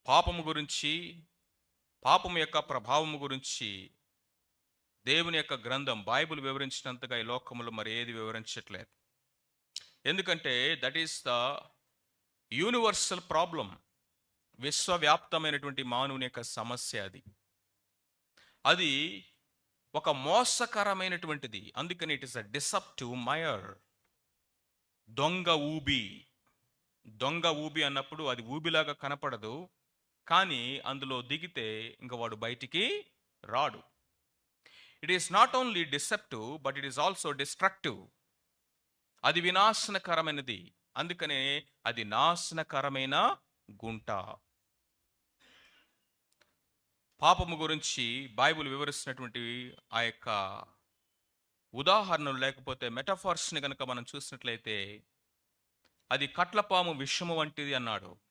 పాపము గురించి, పాపము యొక్క ప్రభావము గురించి దేవుని యొక్క గ్రంథం బైబిల్ వివరించినంతగా ఈ లోకములో మరి ఏది వివరించట్లేదు. ఎందుకంటే that is the universal problem. విశ్వవ్యాప్తమైనటువంటి మానవుని యొక్క సమస్య అది. అది ఒక మోసకరమైనటువంటిది. అందుకని it is a deceptive mire. దొంగ ఊబి. దొంగ ఊబి అన్నప్పుడు అది ఊబిలాగా కనపడదు, కానీ అందులో దిగితే ఇంక వాడు బయటికి రాడు. It is not only deceptive but it is also destructive. అది వినాశనకరమైనది. అందుకనే అది నాశనకరమైన గుంట. పాపము గురించి బైబిల్ వివరిస్తున్నటువంటి ఆ యొక్క ఉదాహరణలు లేకపోతే మెటఫార్స్ని కనుక మనం చూసినట్లయితే అది కట్లపాము విషము వంటిది అన్నాడు.